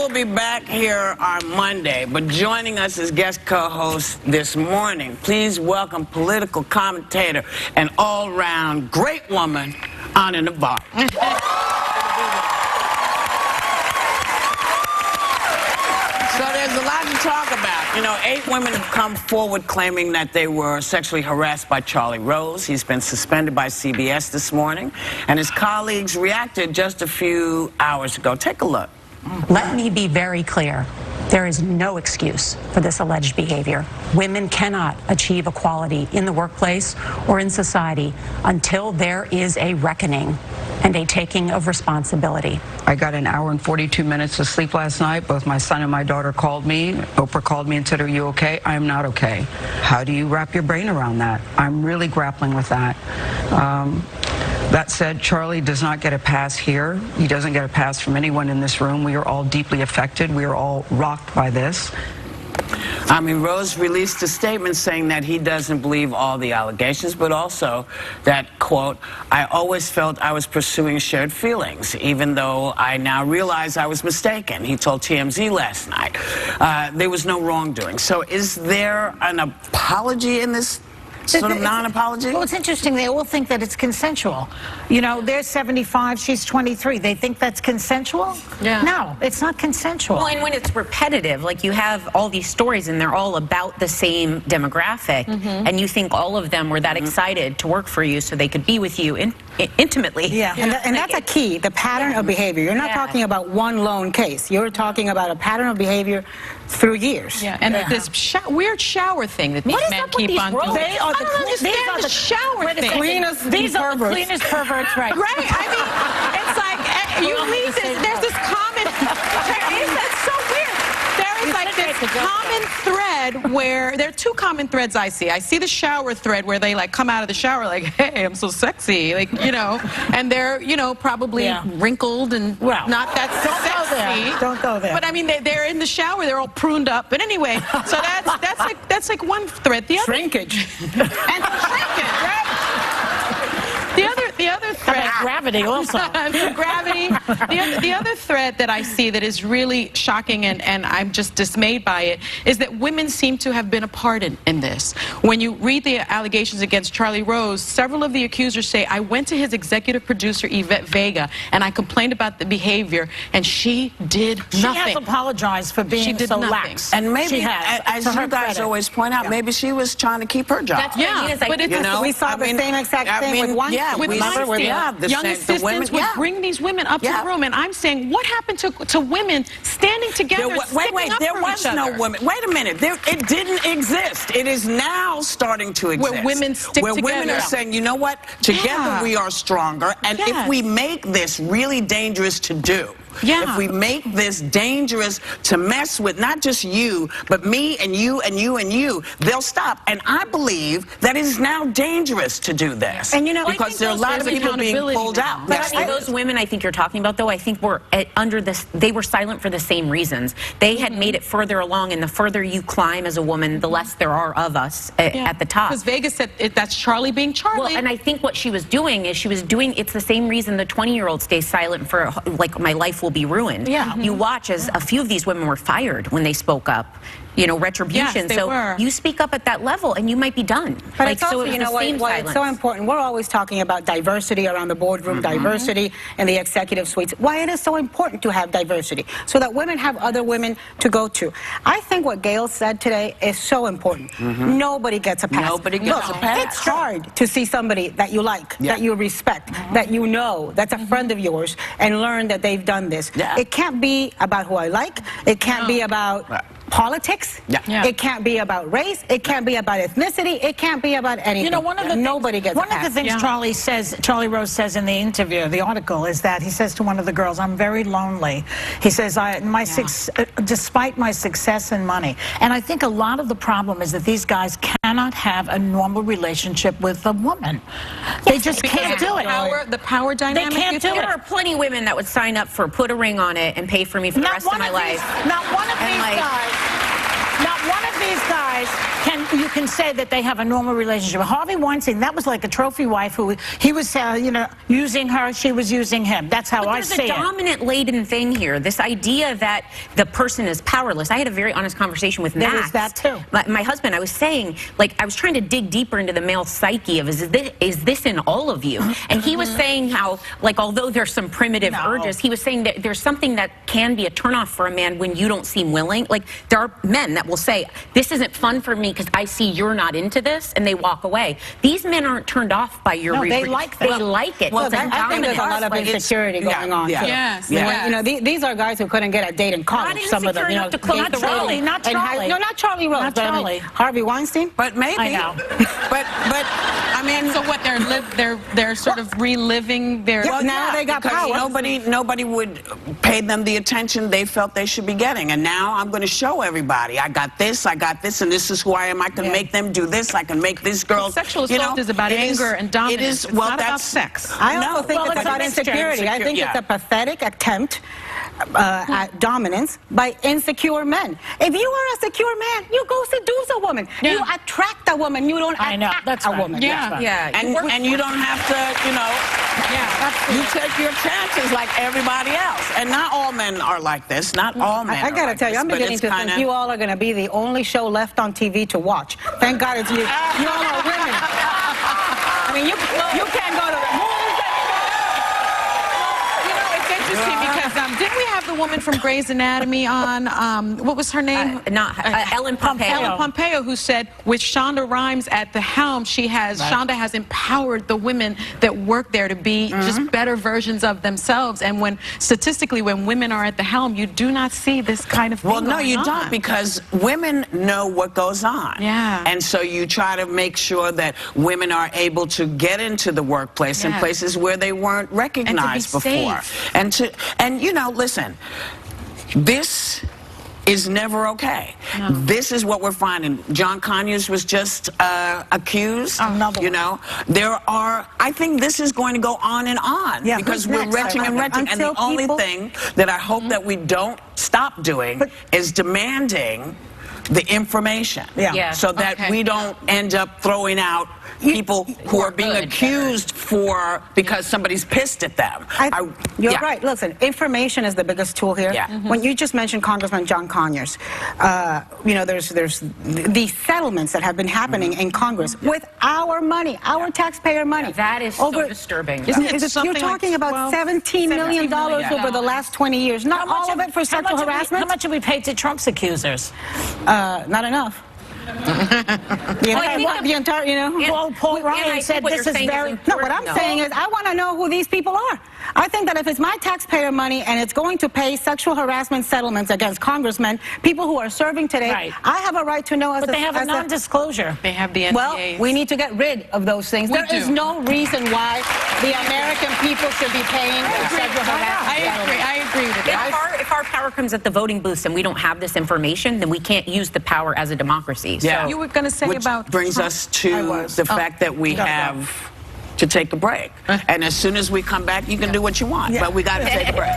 will be back here on Monday, but joining us as guest co-host this morning, please welcome political commentator and all-round great woman, Navarro. So there's a lot to talk about. You know, 8 women have come forward claiming that they were sexually harassed by Charlie Rose. He's been suspended by CBS this morning, and his colleagues reacted just a few hours ago. Take a look. Let me be very clear. There is no excuse for this alleged behavior. Women cannot achieve equality in the workplace or in society until there is a reckoning and a taking of responsibility. I got an hour and 42 minutes of sleep last night. Both my son and my daughter called me. Oprah called me and said, "Are you okay?" I'm not okay. How do you wrap your brain around that? I'm really grappling with that. That said, Charlie does not get a pass here. He doesn't get a pass from anyone in this room. We are all deeply affected. We are all rocked by this. Rose released a statement saying that he doesn't believe all the allegations, but also that, quote, "I always felt I was pursuing shared feelings, even though I now realize I was mistaken," he told TMZ last night. There was no wrongdoing. So is there an apology in this? Sort of non-apology? Well, it's interesting. They all think that it's consensual. You know, they're 75, she's 23. They think that's consensual? Yeah. No, it's not consensual. Well, and when it's repetitive, like you have all these stories and they're all about the same demographic, and you think all of them were that excited to work for you so they could be with you intimately. Yeah, and that's a key, the pattern of behavior. You're not talking about one lone case. You're talking about a pattern of behavior through years. Yeah, and this weird shower thing that these men keep on doing. They are I don't understand the shower thing. These are the cleanest perverts, right? Right, I mean, it's like, you leave this, there's this common, it's so weird. There is like this common thread where, there are 2 common threads I see. I see the shower thread where they like come out of the shower like, "Hey, I'm so sexy," like, you know, and they're, you know, probably wrinkled and not that sexy. Don't go there. But I mean, they're in the shower, they're all pruned up. But anyway, so that's like one thread. The other shrinkage. and shrinkage, right? The other thread. Gravity also. Gravity. The other thread that I see that is really shocking and I'm just dismayed by it is that women seem to have been a part in this. When you read the allegations against Charlie Rose, several of the accusers say, "I went to his executive producer, Yvette Vega, and I complained about the behavior, and she did nothing." She has apologized for being so lax. And maybe, she has, as you guys always point out, maybe she was trying to keep her job. That's what it is. But it's, you know, we saw the same exact thing with one. Young assistants would bring these women up to the room, and I'm saying, what happened to women standing together, wait, there was no women. Wait a minute. It didn't exist. It is now starting to exist. Where women stick together. Where women are saying, you know what? Together we are stronger, and if we make this really dangerous to do, if we make this dangerous to mess with not just you, but me and you and you and you, they'll stop. And I believe that it is now dangerous to do this. And you know, because there are a lot of people being pulled out. But those women I think you're talking about, though, I think were under this, they were silent for the same reasons. They had made it further along, and the further you climb as a woman, the less there are of us at the top. Because Vegas said that's Charlie being Charlie. Well, and I think what she was doing is it's the same reason the 20-year-old stays silent for, like, my life will be ruined. You watch as a few of these women were fired when they spoke up. You know, retribution. Yes, so were. You speak up at that level and you might be done. But like, it's also, so you know, why it's so important. We're always talking about diversity around the boardroom, diversity in the executive suites. Why it is so important to have diversity, so that women have other women to go to. I think what Gayle said today is so important. Nobody gets a pass. Nobody gets a pass. It's hard to see somebody that you like, that you respect, that you know, that's a friend of yours, and learn that they've done this. It can't be about who I like. It can't be about politics. It can't be about race. It can't be about ethnicity. It can't be about anything. You know, one of the things Charlie Rose says in the interview, the article, is that he says to one of the girls, "I'm very lonely." He says, despite my success and money. And I think a lot of the problem is that these guys cannot have a normal relationship with a woman. They just can't do it. The power dynamic. They can't do it. There are plenty of women that would sign up for put a ring on it and pay for me for the rest of my life. Not one of these guys. Not one of these guys you can say that they have a normal relationship. Harvey Weinstein, that was like a trophy wife who he was, using her, she was using him. That's how I see it. There's a dominant laden thing here. This idea that the person is powerless. I had a very honest conversation with Max. There was that too. My husband, I was saying, like, I was trying to dig deeper into the male psyche of, is this in all of you? And he was saying how, like, although there's some primitive urges, he was saying that there's something that can be a turnoff for a man when you don't seem willing. Like, there are men that will say, this isn't fun for me because I see you're not into this, and they walk away. These men aren't turned off by your they like that. They like it. Well, I think there's a lot of insecurity going on. Yes. These are guys who couldn't get a date in college. Some of them, not Charlie. No, not Charlie Rose. Not but Charlie. I mean, Harvey Weinstein. But maybe. I know. but I mean, So what? They're sort of reliving their. Well, now they got because power. nobody would pay them the attention they felt they should be getting, and now I'm going to show everybody. I got this, and this is who I am. I can make them do this. I can make this girl. Sexual assault is about anger and dominance. It is. It's Well, not that's about sex. I also think well, it's it's about a mixture. insecurity. I think it's a pathetic attempt at dominance by insecure men. If you are a secure man, you go seduce a woman. Yeah. You attract a woman. You don't attack That's a right. woman. Yeah. Yeah. And you don't have to, you take your chances like everybody else. And not all men are like this. Not all men. I gotta tell you, I'm beginning to think you all are going to be the only show left on TV to watch. Thank God it's you. You all are women. I mean, you can't go to the movies anymore. It's interesting because didn't we have the woman from Grey's Anatomy on? What was her name? Ellen Pompeo. Ellen Pompeo, who said with Shonda Rhimes at the helm, Shonda has empowered the women that work there to be just better versions of themselves. And statistically, when women are at the helm, you do not see this kind of thing. Well, no, you don't, because women know what goes on. Yeah. And so you try to make sure that women are able to get into the workplace in places where they weren't recognized before. And listen, this is never okay. No. This is what we're finding. John Conyers was just accused. I think this is going to go on and on because we're renting and renting. And the only thing that I hope that we don't stop doing is demanding the information so that we don't end up throwing out people who are being accused because somebody's pissed at them. You're right. Listen, information is the biggest tool here. When you just mentioned Congressman John Conyers, there's these settlements that have been happening in Congress with our money, our taxpayer money. That is so disturbing. You're talking about $17 million over the last 20 years. Not all of it for sexual harassment. How much have we paid to Trump's accusers? Not enough. The entire, Well, Paul Ryan said this is very... No, what I'm saying is I want to know who these people are. I think that if it's my taxpayer money and it's going to pay sexual harassment settlements against congressmen, people who are serving today, I have a right to know. But they have a non-disclosure. They have the NDAs. Well, we need to get rid of those things. There is no reason why the American people should be paying sexual harassment. I agree with that. If our power comes at the voting booths and we don't have this information, then we can't use the power as a democracy. Yeah. So you were going to say Which about brings Trump. us to the fact that we have to take a break. And as soon as we come back, you can do what you want, but we got to take a break.